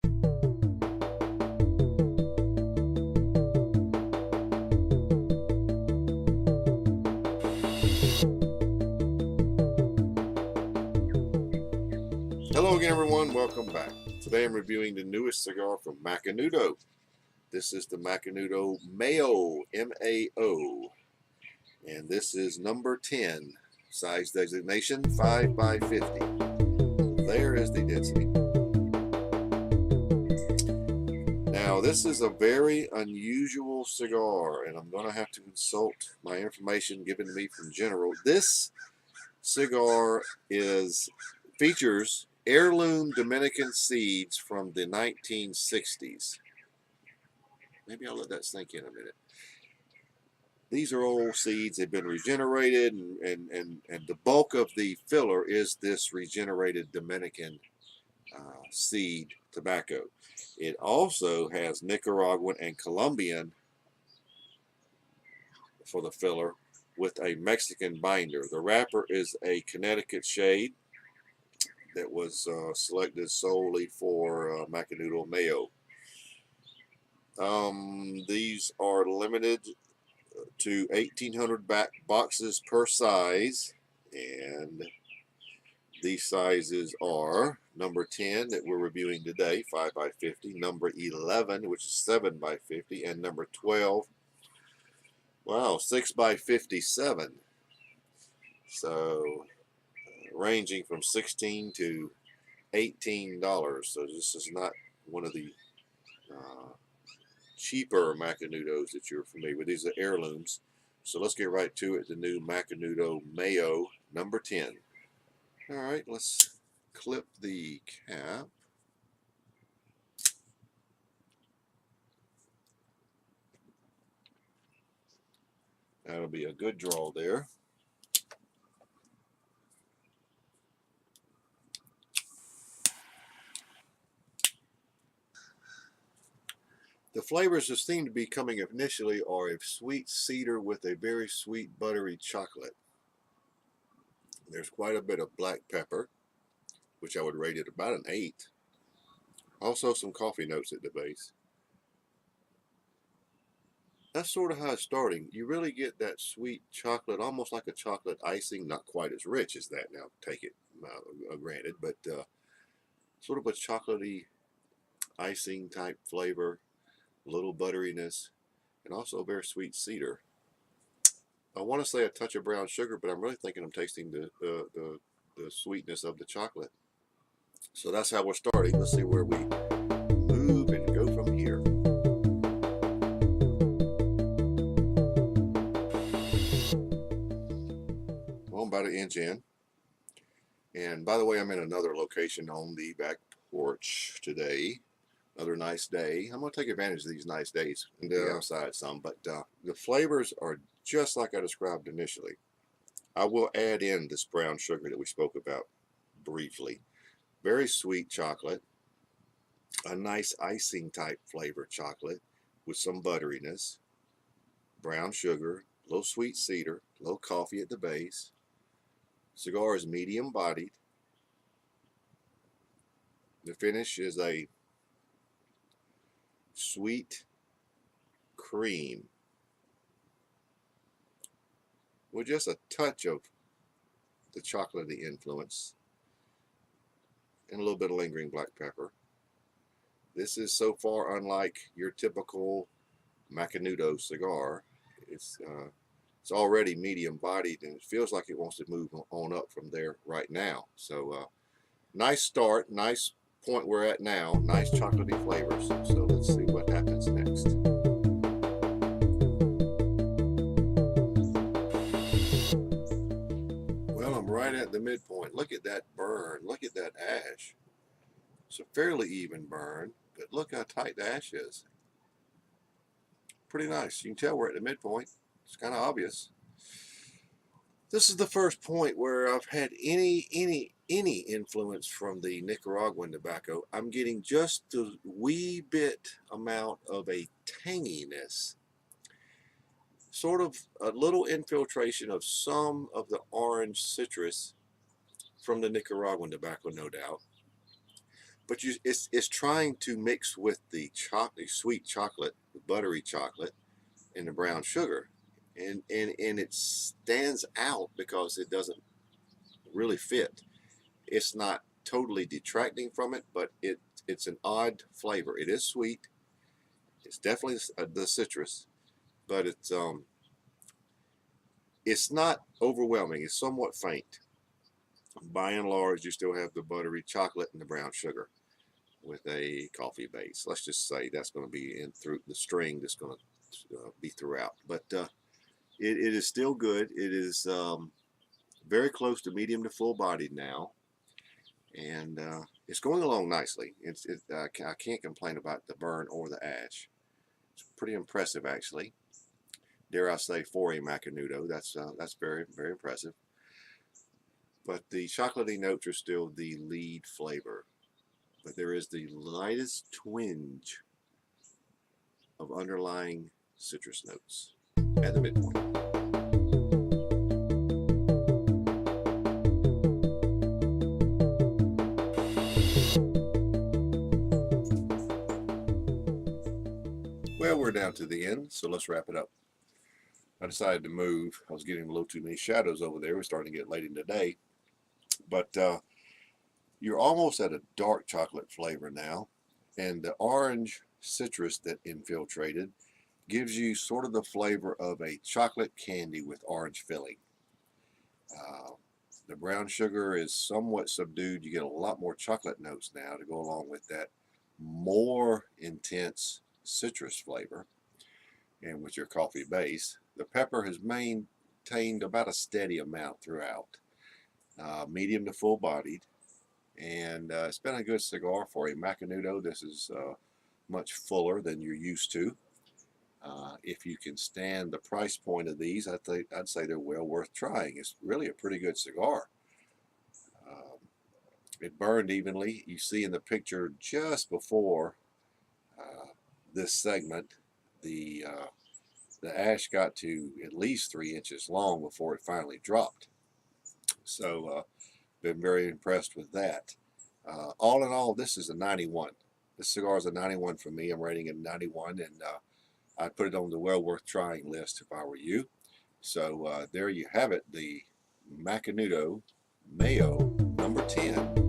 Hello again, everyone. Welcome back. Today I'm reviewing the newest cigar from Macanudo. This is the Macanudo Mao, M-A-O. And this is number 10. Size designation 5x50. There is the density. Now, this is a very unusual cigar, and I'm going to have to consult my information given to me from General. This cigar features heirloom Dominican seeds from the 1960s. Maybe I'll let that sink in a minute. These are old seeds. They've been regenerated, and the bulk of the filler is this regenerated Dominican seed tobacco. It also has Nicaraguan and Colombian for the filler with a Mexican binder. The wrapper is a Connecticut shade that was selected solely for Macanudo Mao. These are limited to 1,800 boxes per size, and these sizes are number 10 that we're reviewing today, 5x50, number 11, which is 7x50, and number 12, wow, 6x57. So ranging from $16 to $18. So this is not one of the cheaper Macanudos that you're familiar with. These are heirlooms. So let's get right to it. The new Macanudo Mao, number 10. All right, let's clip the cap. That'll be a good draw there. The flavors that seem to be coming initially are a sweet cedar with a very sweet buttery chocolate. There's quite a bit of black pepper, which I would rate it about an 8. Also some coffee notes at the base. That's sort of how it's starting. You really get that sweet chocolate, almost like a chocolate icing, not quite as rich as that now, take it granted, but sort of a chocolatey icing type flavor. A little butteriness, and also a very sweet cedar. I want to say a touch of brown sugar, but I'm really thinking I'm tasting the sweetness of the chocolate. So that's how we're starting. Let's see where we move and go from here. Well, I'm about an inch in. And by the way, I'm in another location on the back porch today. Another nice day. I'm going to take advantage of these nice days and go outside some, but the flavors are just like I described initially. I will add in this brown sugar that we spoke about briefly. Very sweet chocolate, a nice icing type flavor chocolate with some butteriness, brown sugar, a little sweet cedar, a little coffee at the base. Cigar is medium bodied. The finish is a sweet cream with just a touch of the chocolatey influence and a little bit of lingering black pepper. This is so far unlike your typical Macanudo cigar. It's already medium bodied, and it feels like it wants to move on up from there right now. So nice start, nice point we're at now, nice chocolatey flavors. So let's see what happens next. Well, I'm right at the midpoint. Look at that burn. Look at that ash. It's a fairly even burn, but look how tight the ash is. Pretty nice. You can tell we're at the midpoint. It's kind of obvious. This is the first point where I've had any influence from the Nicaraguan tobacco. I'm getting just a wee bit amount of a tanginess, sort of a little infiltration of some of the orange citrus from the Nicaraguan tobacco, no doubt. but it's trying to mix with the sweet chocolate, the buttery chocolate, and the brown sugar, and it stands out because it doesn't really fit. It's not totally detracting from it, but it's an odd flavor. It is sweet. It's definitely the citrus, but it's not overwhelming. It's somewhat faint. By and large, you still have the buttery chocolate and the brown sugar with a coffee base. Let's just say that's going to be in through the string that's going to be throughout. But it is still good. It is very close to medium to full bodied now, and it's going along nicely. I can't complain about the burn or the ash. It's pretty impressive, actually. Dare I say, for a Macanudo, that's very, very impressive. But the chocolatey notes are still the lead flavor. But there is the lightest twinge of underlying citrus notes at the midpoint. Well, we're down to the end, so let's wrap it up. I decided to move. I was getting a little too many shadows over there. We're starting to get late in the day. But you're almost at a dark chocolate flavor now, and the orange citrus that infiltrated gives you sort of the flavor of a chocolate candy with orange filling. The brown sugar is somewhat subdued. You get a lot more chocolate notes now to go along with that more intense citrus flavor, and with your coffee base. The pepper has maintained about a steady amount throughout, medium to full bodied, and it's been a good cigar for a Macanudo. This is much fuller than you're used to. If you can stand the price point of these, I'd say they're well worth trying. It's really a pretty good cigar. It burned evenly. You see in the picture just before this segment, the ash got to at least 3 inches long before it finally dropped. So been very impressed with that. All in all, this is a 91. This cigar is a 91 for me. I'm rating it 91, and I'd put it on the well worth trying list if I were you. So there you have it, the Macanudo Mao number 10.